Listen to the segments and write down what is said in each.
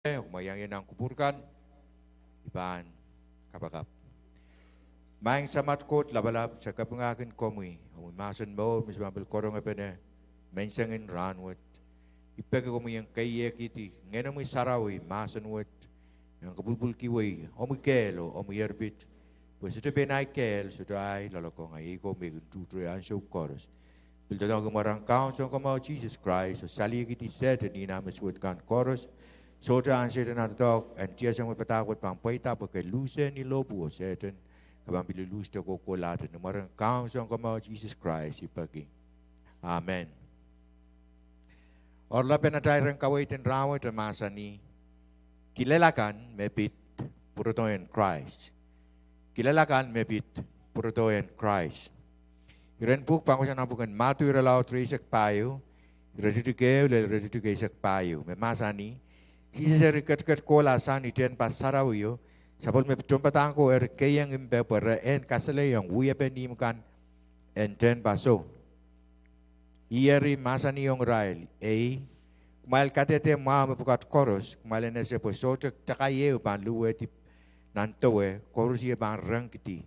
Umayang yan ang kuburkan, ibaan kapagap. Maing samat kot labalab sa kapangakin komi, umasan mo, mismabil korong apene, mensangin ranwat. Ipega komi yang kaya kiti, ngayon mo sarawi, masan wat, yang kabulbul kiway, omikelo, omiyerbit. Pues ito penay kel, so ay lalako ngay ko may tutre ang show chorus. Bilda daw gumarang count sa kamaw Jesus Christ, so sali kiti set ni namin suwat kan chorus. Soja ang setan at dog, and tiya siyang mapatakot pang paita pagka lusen ni lobo o setan, kabang bilulus na kukulatan, numarang kaong siyang kamaw Jesus Christ, ipaging. Amen. Orla penatay kawaitin rawat ang masa ni, kilalakan mepit purutoyan Christ. Kilalakan mepit purutoyan Christ. Iran puk pang siya nabukan, matu iralaw trisak payo, iraditukew laliraditukew sak payo. May masa ni, sisa kat kola san iten pasarawiyo sabol me tumpatang ko kayang imbe para en kasale yang uya penim kan enten paso ieri masa ni yung rail kumail katete ma me bukat koros kumail ne se po so takaye ban luwe ti nantowe koros ye ban rangkiti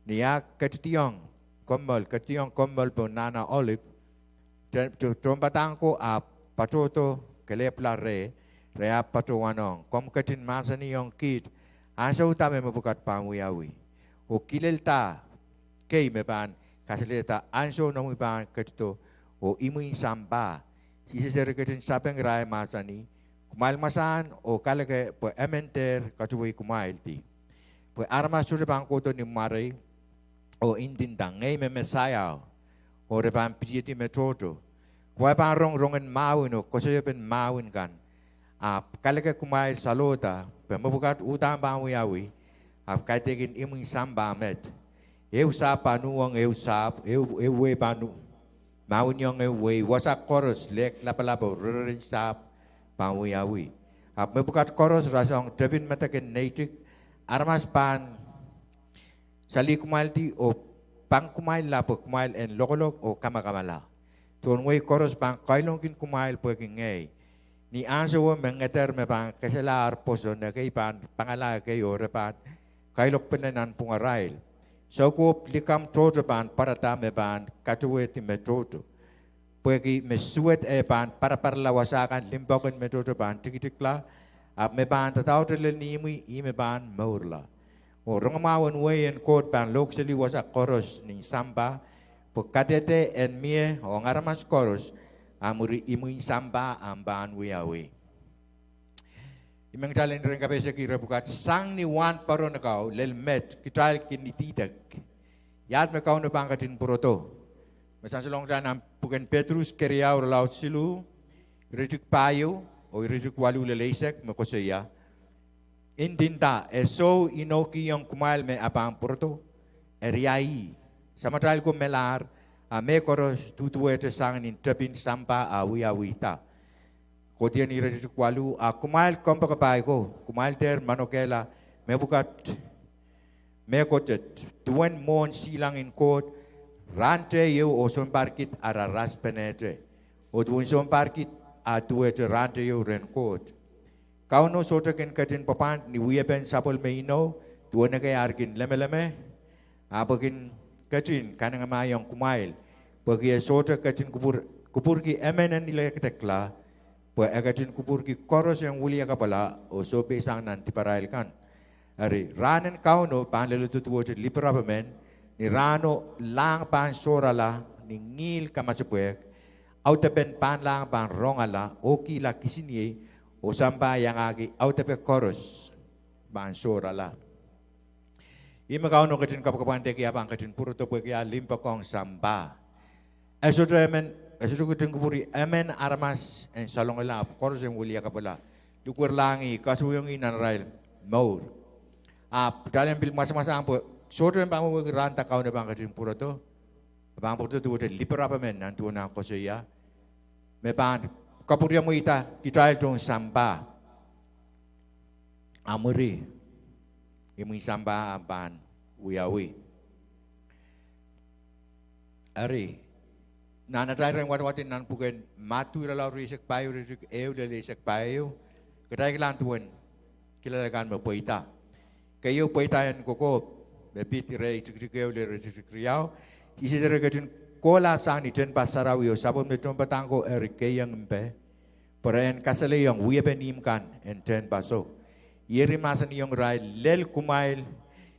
niya katiyong kombal po nana olive tumpatang ko a patoto kelepla re Rea patuwanong, kom katin masa ni yung kid, asa utame mabukat pamuyawi. O kilelta, kay meban, kasalita, anso na muiban katito, o imuin samba, sisisere katin sapeng rai masa ni, kumail masan, o kalake, po ementer, katuwi kumail ti. Po arma suripang koto ni maray, o indindang, ngay me mesayaw, o repang pijiti metroto, kuwai pang rongen mawin, o kosayapen mawin kan, kalaka kumail salota, pemabukat utang bamuyawi, kaitekin iming samba met. Eu sa panuang eu we panu. Mawin yung we wasak koros lek lapalapo rurin sa bamuyawi. Mabukat koros rasong trepin matakin native armas pan sali kumail ti o pang kumail lapo kumail en lokolok o kamakamala. Tuon we koros pang kailongkin kumail pwedeng ngay. Ni anso wo mengeter me bang keselar poso na kay pangala kay orepan kailok penenan pungarail. So ko likam troto pan para ta me ban katuwe ti metroto. Pwegi me suet pan para lawasakan limbokon metroto pan tikitikla me ban tataw tele ni me ban maurla. O rongmawon we en kod pan lok seli wasak koros ni samba pagkatete en mie o ngaramas koros amuri imuin samba amban wiawi. Imang talent rin kape sa kira bukat sang ni wan paro na kau lelmet kital kinitidag. Yat me kau na pangkatin puroto. Masan salong dan ang bukan Petrus keriaw laut silu irituk payo o irituk walu leleisek makosaya. Indinta eso inoki yung kumail me apang puroto eriai. Samatral ko melar me koros tutuwe te sang in trepin sampa awita. Kodia ni redu kwalu kumail kompa kapay ko. Kumail ter manokela me bukat me kotet. Tuen mon silang in kot rante yo o son parkit araras penetre. O tuen son parkit tuwe te rante yo ren kot. Kau no sota ken katin papan ni wiyepen sapol me ino tuen na kay arkin leme-leme. Apagin katin kanang mayong kumail. Pagi sota katin kupur ki emenen nila ketekla, pag katin kupur ki koros yang wulia kapala o so besang nanti parail kan. Ari ranen kau no pan lelutu tuwo jet liperapamen ni rano lang pan sorala ni ngil kamasupwek autapen pan lang pan rongala o kila kisiniye o samba yang agi autape koros pan sorala. Ima kau no katin kapakapante kaya pan katin puro to pwek ya limpa kong samba. Esodra kuting kupuri emen armas en salong elap koros yang wulia kapala. Dukur langi kasuyong inan rail maur. Dalam bil masa-masa ampo sodra yang bangun ranta kau na bang katin puro to. Bang puro to wote lipera pa men nantu na koseya. Me pan kapuri mo ita kita itong samba. Amuri. Imong samba ampan uyawi. Ari nanatay rin wat-watin nan puken matu iralaw risek payo risek ew de risek payo Kedai kelan tuan, kilalakan berpoita. Kayu poita yang koko, bepit rei cikriau le cikriau. Isi dari kejun kola sang ni jen pasarau yo sabun betul petangko erike yang empe. Perayan kasale yang wia penimkan enten paso. Yeri masan yang rai lel kumail.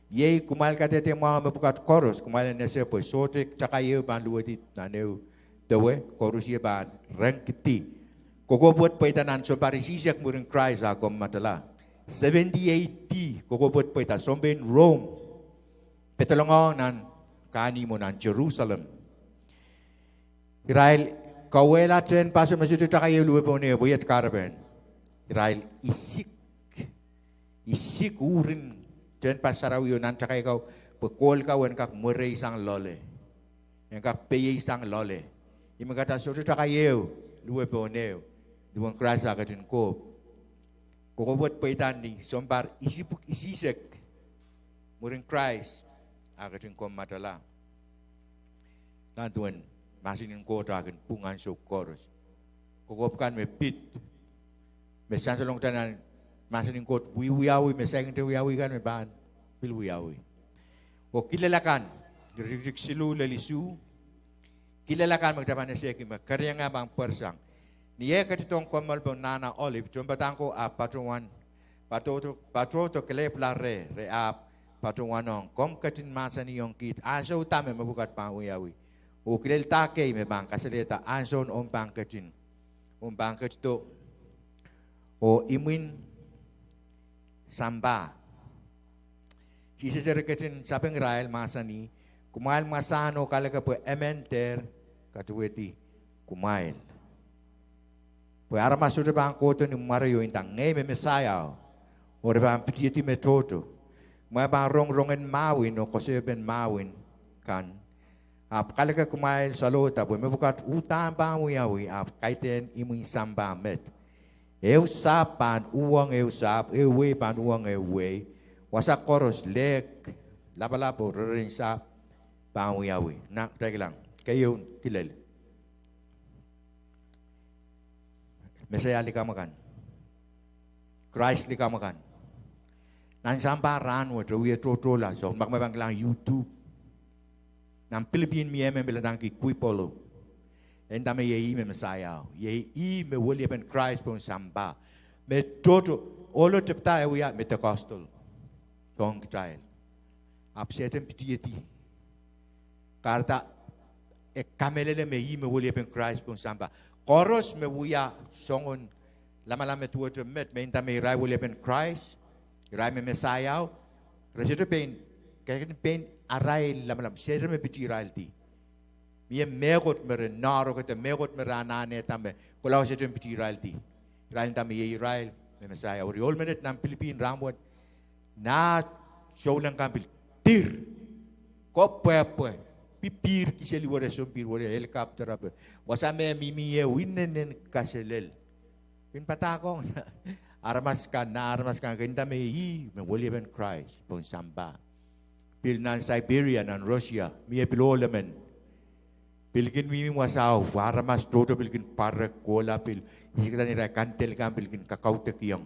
Ye kumail kata te mau membuka korus kumail nese po sotek cakayu ban luati naneu dewe korus ye ban rengkiti. Koko buat poita nan so parisisiak murin Christ akom matala. 70 AD koko buat poita somben Rome. Petolongo nan kani mo nan Jerusalem. Israel kawela ten paso masih tu cakayu luwe pone boyat karben. Israel isik urin ten pasarau yo nan cakayu kau bekol kau engkak merei sang lole. Engkak peye sang lole. Ima kata so tu cakayu luwe pone. Duang kerasa katin ko. Koko buat paitan ni sombar isisek muring Christ akatin ko matala. Dan tuan masinin ko akan pungan sokoros. Koko bukan me pit. Me sansalong tanan masinin ko wiyawi me sayang te wiyawi kan me ban bil wiyawi. Ko kilalakan rik silu lalisu. Kilalakan magdapan siya kima karya nga bang persang. Niye katitong komal bang nana olive, jumbatang ko patuan, patuto kelep lare, reap, patuanong, kom katin masa niyong kit, aso utame mabukat panguyawi. Ukilel take me bang kasalita, ason bang katin, bang katito, o imin samba. Sisa katin sapeng Israel masa ni, kumail masano kalaka po ementer, katuweti, kumail. Poi arma sudah bang kota ni Mario intang ngay me mesaya, ora bang piti metodo, may bang rongen mawin o kasi ben mawin kan. Kala ka kumain sa lota, poi may bukat utang bang uyawi, kaiten iming samba met. Eu sapan uang eu sap, eu we pan uang eu we, wasak koros lek, laba-labo rin sap bang uyawi. Nak tagi lang, kayo kilal. Mesaya likamakan. Christ likamakan. Nan sampai ran wa trawi trotola so mak mabang lang YouTube. Nan Philippine miye bela dang ki kuipolo. Enda me yei me Mesaya. Yei me woli ben Christ pon samba. Me toto olo tepta e ya Pentecostal. Tong child. Upsetem pitieti. Karta e kamelele me me woli ben Christ pon samba. Koros me wuya songon lama-lama tua tu met me inta me rai wole pen Christ rai me Messiah resito pen kayak pen arai lama-lama sere me piti ralti me megot me naro kete megot me ranane tambe kolau sere piti ralti rai tambe ye Israel me Messiah oriol menet nam Philippine ramwat na show lang kampil tir ko pepe pipir kiseli wore sompir wore helikopter apa wasame mimi ye winnen kaselel pin patakong armas kan kinta me me wole ben Christ pon samba pil nan Siberia nan Russia mi pilolemen pilkin mimi wasaw armas toto pilkin parek kola pil hikra ni kantel kan pilkin kakautek yang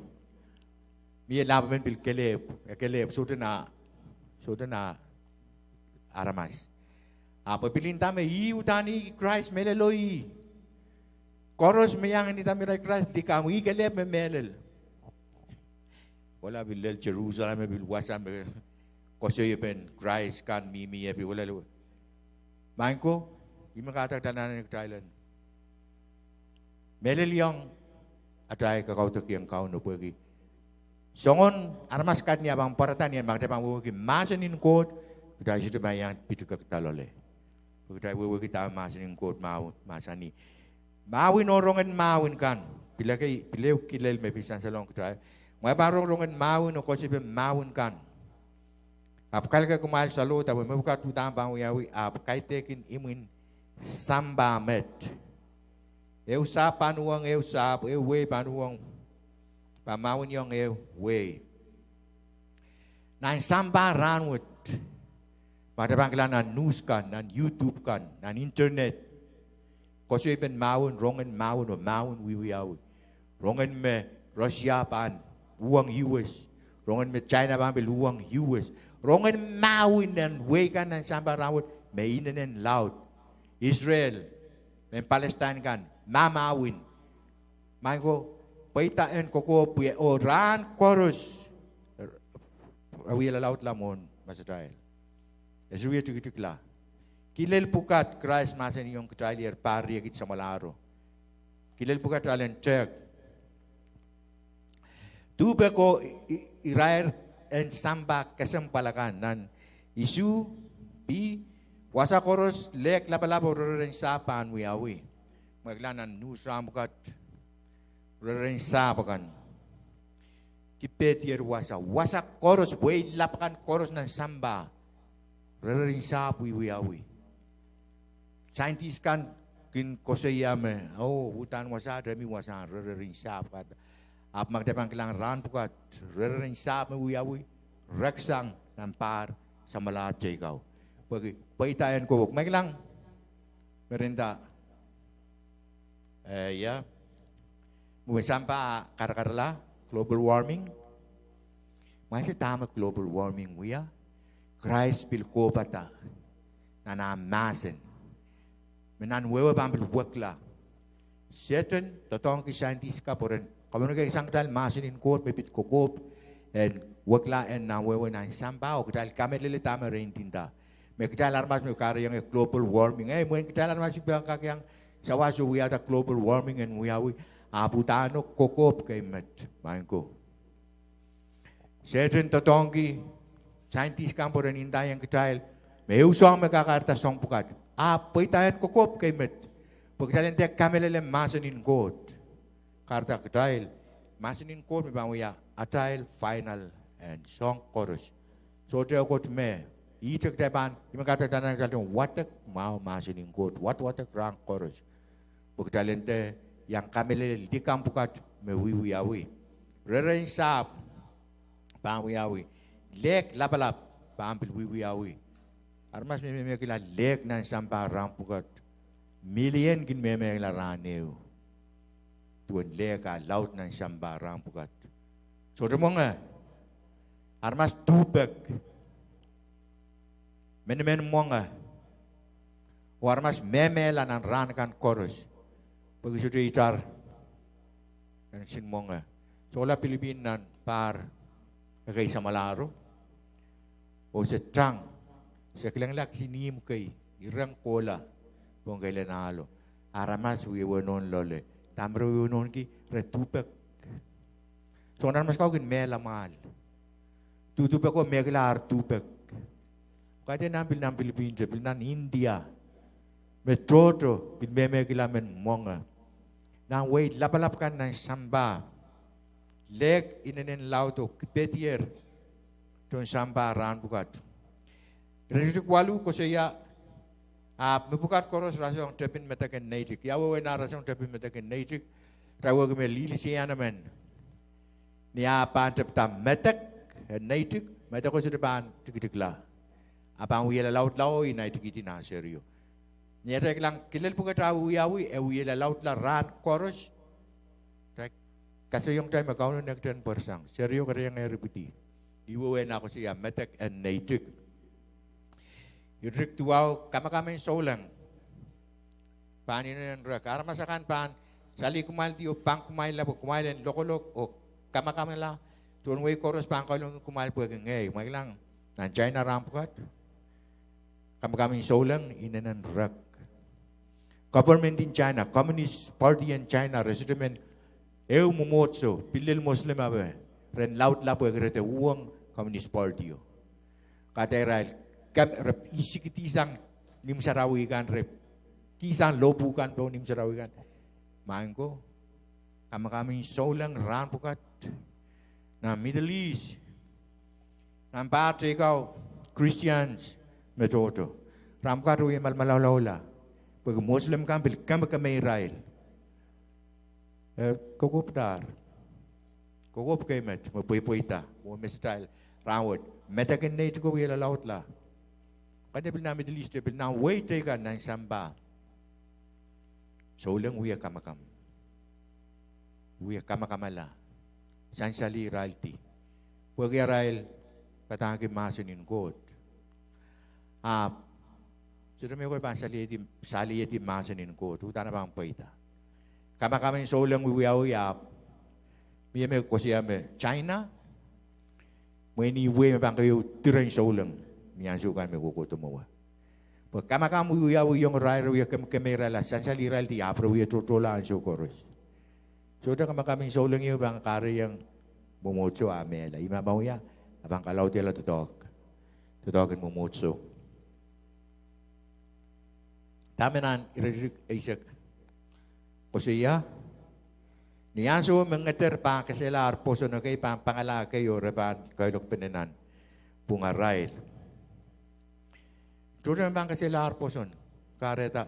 mi laben pil kelep sotena armas. Apa pilin tame utani Christ meleloi. Koros meyang ni tame Christ di kamu ikelep me melel. Wala bilel Jerusalem bil wasam kosoy pen Christ kan mimi epi wala lu. Mangko ima kata tanan ni Thailand. Melel yang atay kakau tok yang kau no pergi. Songon armas kat ni abang paratan yang bang tepang wuki masanin kot kita situ bayang pitu ke talole. Kita wewe kita masanin kot mau masani. Mawin orongan mawin kan. Bila kilel me pisan salong kita. May barongan mawin o kosi pe mawin kan. Ap kal ka kumal salo ta me buka tutang bang yawi ap kai tekin imin samba met. Eu sa panuang eu sa eu we panuang pamawin yung eu we. Nan samba ranwit. Pada panggilan nan news kan, nan YouTube kan, nan internet. Kasi pen mawin, rongen mawin o mawin wiwiyawi. Rongen me Russia pan uang US. Rongan me China pan bil uang US. Rongan mawin dan wekan dan sampai rawat mainan dan laut. Israel dan Palestine kan mamawin. Maiko paitaan koko puya oran korus. Awil laut lamon Israel. Israel cukup lah. Kilel pukat Christ masa ni yung katralier pari akit sa malaro. Kilel pukat tralian cek. Tuba ko irair en samba kasampalakan nan isu bi wasa koros lek lapalabo ren sapan wiawi. Maglanan nusram bukat ren sapakan. Kipetier wasa koros way lapakan koros nan samba ren sap wiawi. Scientist kan kin koseyame hutan wasa demi wasa ren sap kat. Ap magdapang kilang ran pukat ren sap wiawi reksang nampar sa malat jaygaw. Bagi paitayan ko may lang merenda ya musampa karakarla global warming masih tama global warming wiya Christ bil ko pata nanamasen menan wewe pambil wakla certain totong ki scientist ka poren kamu ngai sang dal masin in court bebit kokop and wakla and na wewe na samba o kadal kamelele tama rentinda me kita alarmas me kare yang global warming muen kita alarmas biang kak yang sawasu we ada global warming and we are abutano kokop kay met maingko certain totongi scientist kampo ren inda yang kita me usong me kakarta song pukat poitayat kokop kay met pagdalen te kamelele masanin god karta kitail masanin god me bangya atail final and song chorus so te kot me itek depan imagata tanang kalung watak mau masanin god watak rang chorus pagdalen te yang kamelele di kampukat me wiwiawi reren sap pangwiawi lek lapalap pampil wiwiawi armas me kila lek nan sampa rampukat million kin me la raneu tuan leka laut nan sampa rampukat so demonga armas tubek men monga warmas memela nan ran kan chorus bagi sudah itar dan sin monga sola Pilipinan par kay sa malaro o sa trang sa kilang lak sinim kay irang kola bong kay lanalo aramas wiwonon lole tamro wiwonon ki retupek so mas kau kin mela mal tutupek ko meglar tupek kaya nampil Pilipinas nan India metroto bin meme kilamen monga nang wait lapalap kan ng samba leg inenen lauto kipetier ton samba ran bukat rejuk walu ko saya mebukat koros rasong tepin metaken native yawe na rasong tepin metaken native rawo ke lili siana men ni apa tepta metek native meta ko sa depan tigitigla apang wiyala laut law inay tigiti na seryo nyerek lang kilal po katawi yawi wiyala laut la ran koros kasi yung time account na nagtan persang seryo kaya yang repeat iwe na ako siya metek and native yudrik tuwaw kama solang panin na rak aramasakan pan sali kumal diyo pang kumail labo kumail and lokolok o kama la tunway koros pang kalong kumail po ngay lang nan China rampukat kama solang inanan rak government in China Communist Party in China resident mumotso pilil Muslim abe ren laut labo grete uang Communist Party kata Israel kan rep isi kitisang nim sarawigan rep kisang lobukan po nim sarawigan mangko kami solang ran pukat na Middle East nampak ikaw Christians metodo ramkat uy malmalawla pag Muslim kambil kami Israel kokop kay met mapuy-puita mo style rawod metaken na ito ko wala laut la kanya bil na Middle East bil na way teka ng samba so lang uya kamakam la sansali Israel. Bagi Israel, patangki masanin God. Sudah may ko pa sali di masanin God. Uta na bang paita. Kami solang wiwiyaw May ko siya China. May niwe bang kayo tiran solang. Miyan sukan may kukuto mo. Pag kami wiwiyaw yung raro yung kamera la sansali Israel di apro wiya tutulaan siya koros. So da kami solang yung bang kari yung bumutso amela. Imabaw ya. Abang kalaw tila tutok. Tutokin bumutso. Tama na iririk Isaac. Kusiya. Niyan so mengeter pa kaselar poso na kay pangala kayo reban kayo penenan. Pungarail. Tudan bang kaselar poson. Kareta.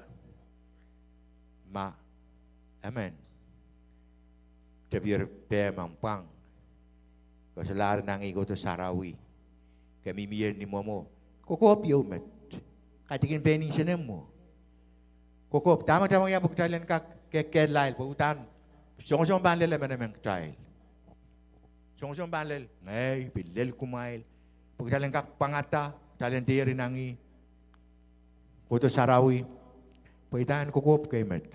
Amen. Tabir pe mampang. Kaselar nang igo to Sarawi. Kami miyer ni momo. Kokop yomet. Katikin pening siya mo. Kokop. Tama-tama yung buktalan ka kekelail. Pautan. Song-song banlel naman naman ketail. Song-song banlel. Ngay, bilel kumail. Buktalan ka pangata. Talan diri nangi. Koto Sarawi. Pautan kokop kay met.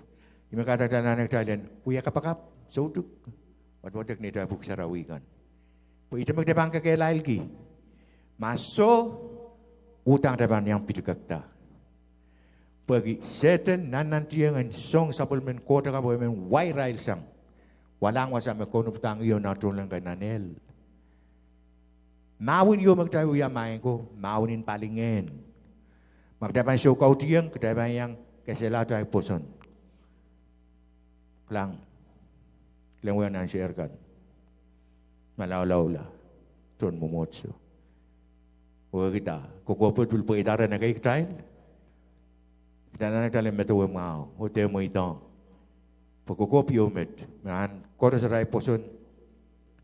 Yung kata-kata na nagtalan. Uya kapakap. Soduk. Wat-watak nito buk Sarawi kan. Ito magdabang ka kay Lailgi. Maso, utang daban yang pitukakta. Pagi seten nanantiang ang song supplement kota ka boy men why rail sang. Walang wasa me kono putang iyo na tulang kay nanel. Mawin yo magtayo ya main ko, mawinin palingen. Magdaban show kau tiang, kadaban yang keselata ay poson. Klang. Lengwan ang share kan. Malaw-law la. Tuan mumotso. Huwag kita. Kukupot pulpo itara na kayo tayo. Kita na nagtalim meto ang mga. Hotel mo itong. Pagkukopyo met. Mahan. Koro sa ray poson.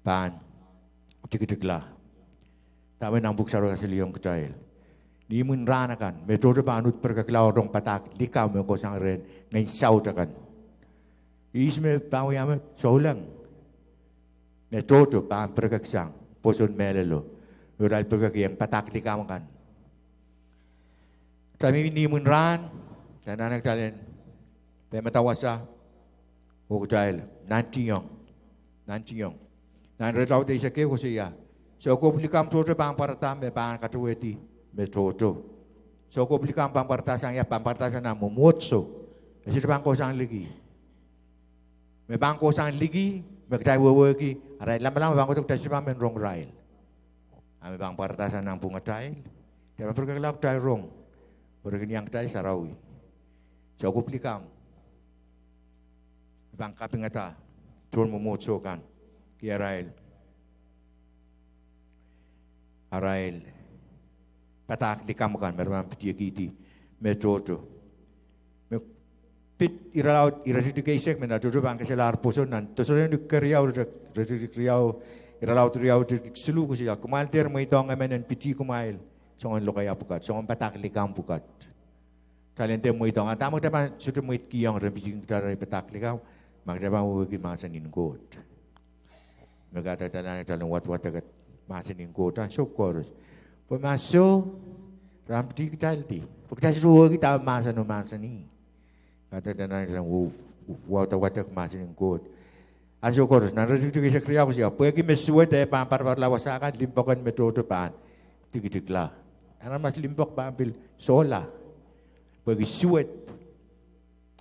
Paan. Tikitikla. Tama nang buksaro sa liyong tayo. Di mo nrana kan. Meto sa paanut perkaklaw rong patak. Di ka mo ko sang rin. Ngayon sauta kan. Isme tao yaman. Solang. Metodo pa ang perkaksang, poson melelo, ural perkakiyang patak di kamangan. Kami minimun ran, dan anak talent, pematawasa, ukjail, nantiyong, nan retaw de isa kaya ko siya. So ko publikam toto pang paratam, me pang katuweti, metodo. So ko publikam pang paratasan ya, pang paratasan na mumutso, kasi pang kosang ligi. Me pang kosang ligi, magtayo wawagi, aray lama-lama bang utok tayo siya men rong rail. Ami bang paratasan ng pungatay, kaya pagkakalak tayo rong, pagkakanyang tayo Sarawi. So kuplikam, bang kapingata, turun mumutso kan, kaya arail, patak di kamu kan, meron piti kiti, metodo. Pit iralaut irasitu keisek mena tuju bang keselar poson nan tosoren di kriau iralaut riau di selu kusia kumal ter mai dong amenen piti kumail songon lokai apukat songon patak likam pukat talente mai dong atamu dapat sudah mai kiang rembing dari patak likam mak dapat ugi masanin god megata tanah dalam wat dekat masanin god dan syukur pemasuk ramdi talti kita suruh kita masani kata dan orang wata kemasin kot. Anso koros, narajuk kita kriya ko siya. Pwede mesuwet pampar lawasakan limpakan metodo paan. Tigitigla. Ano mas limpak pampil sola. Pwede suwet.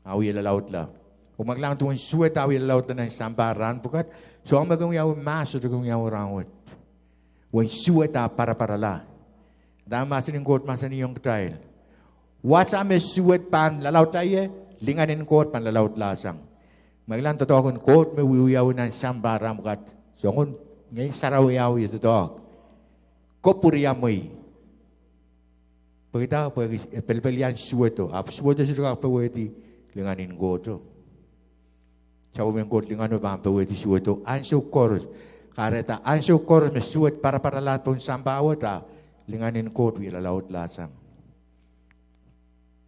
Awi lalaut la. Kung maglang tuwing suwet awi lalaut na ng samparan bukat. So ang magang yaw maso kung yaw rawat. Wen suwet para la. Dahil masin kot masan yung trail. Wasa mesuwet pan lalaut tayo. Linganin kot panlalaut lasang. Maglan totoo kun kot may wiwiyaw ng sambaram kat. So kun ngayon sarawiyaw ito totoo. Kopuriya mo'y. Pagkita, pelpelian suweto. Suweto sila kapaweti linganin koto. Sabi mo yung kot linganin ba ang paweti suweto. Anso koros. Kareta, anso koros may suwet para lahat pong sambawat linganin kot wilalaut lasang.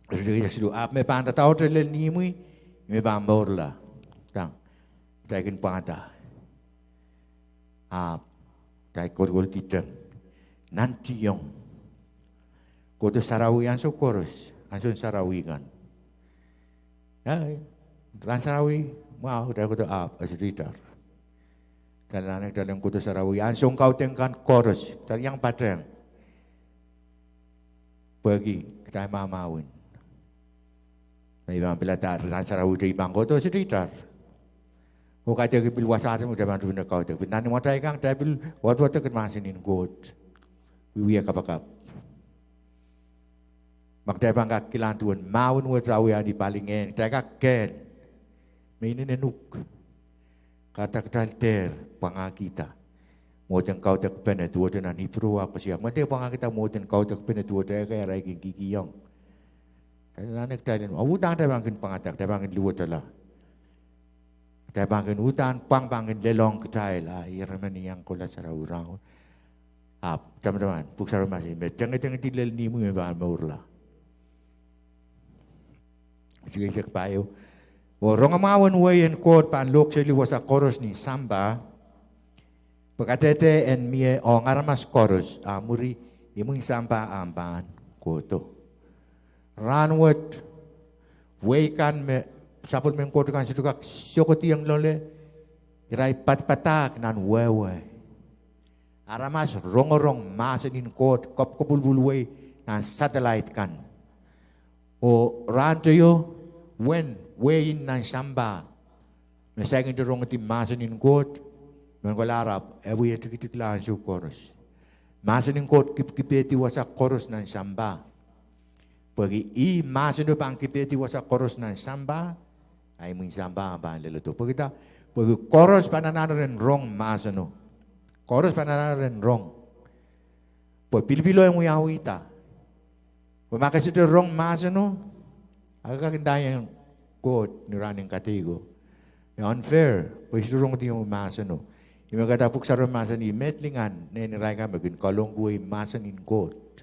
Jadi sudah apa me panta tahu terlel ni mui me bambor lah, tang, takin panta. dai kol titeng nanti yong koto sarawi anso koros anso sarawi kan ran sarawi mau dai koto asritar dan anak dalam koto sarawi anso kau tengkan koros dan yang padang pergi kita mamawin may bila tar ran sarawi dai bang koto asritar kau kata ke bil wasat mu dapat benda kau tu nanti mau try kang bil wat ke masinin god wiya kapakap magdai bang ka kilan tuan maun wa trawi ani palingen try ka ken mainin nenuk kata ketalter pangakita mau teng kau tak pena tua tu nani pro apa siap mate pangakita mau teng kau tak pena tua try ka rai gigi yong anak try awutang try bang kin pangatak try bang luat lahแต่บางคนอุตานปังบางคนเลลองกระจายละอีรมันยังคนละสารurang teman-teman buk sara masih jangan di lel ni mu ba maurla sige sek payo rong amawan wayen kod pan lok seli wasa koros ni samba pakatete en mie o ngaramas koros muri imung samba amban koto ranwet weikan me sapul mengkot kan sedukak syokoti yang lole irai pat-patak nan wewe aramas rongorong masenin kot kop kopulbulwe nan satellite kan o rantoyo wen wein nan samba mesagin de rongoti masenin kot mengol arab ewe tikitik lan su koros masenin kot kipeti wasa koros nan samba pergi i masenu bang kipeti wasa koros nan samba ay mung samba ba lelo to pagita pag koros pananaran wrong masano koros pananaran wrong pag pilipilo yung uyawita pag makasito wrong masano agak kindayang quote ni running katigo unfair pag ito wrong yung masano yung mga katapok sa wrong masano metlingan na niray ka magin kalong kuwi masanin quote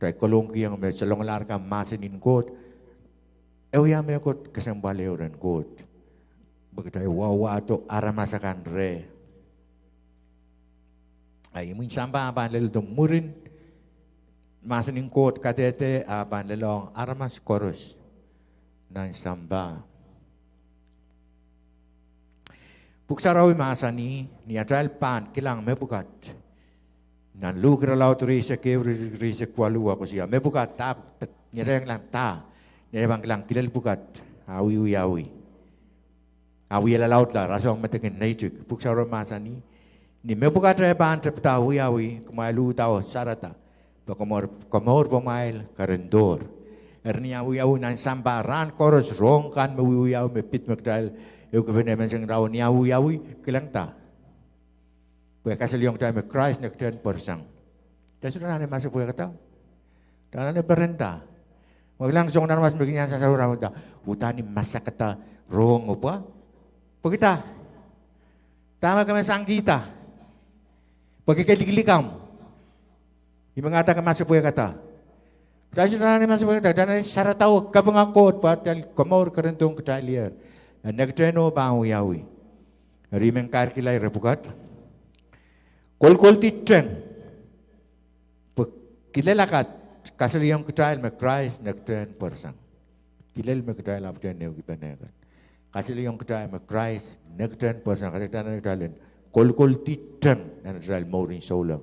tay kalong kiyang may salong lar ka masanin quote ya me kot kasambale oran kot begitu wawa to aramasakan re ay mun samba ban lelo to murin masaning kot katete ban lelong aramas koros nan samba buksarawi masani ni atral pan kilang me bukat nan lukra laut risa ke risa kwalu ako siya me bukat ta nyereng lang ta ni bang kelang kilal bukat awi la laut la rasong matakin naituk buksa masani ni me bukat re ban trepta awi kemalu tao sarata komor pemail karendor erni awi nan sambaran koros rong kan me me pit mekdal eu kevene menseng raw ni awi kelang ta buat kasih liong time Christ nak turn persang dan sudah nane masuk buat kata dan nane berenta maglangsong na mas bigyan sa sarura mo da utani masakata wrong apa pagita tama kami sang kita pagkiklikam imangata ka masapuya kata dahil na masapuya kata dan sarataw kabangakot patal komor karentong katalier nagtreno bangu yawi rimeng karkilay repukat kol titren kilalakat kasih yang kecil Christ nak turn persang. Kilal kecil apa turn neu kita nekan. Kasih yang kecil Christ nak turn persang. Kasih kita nak turn kol titang nak turn morin solam.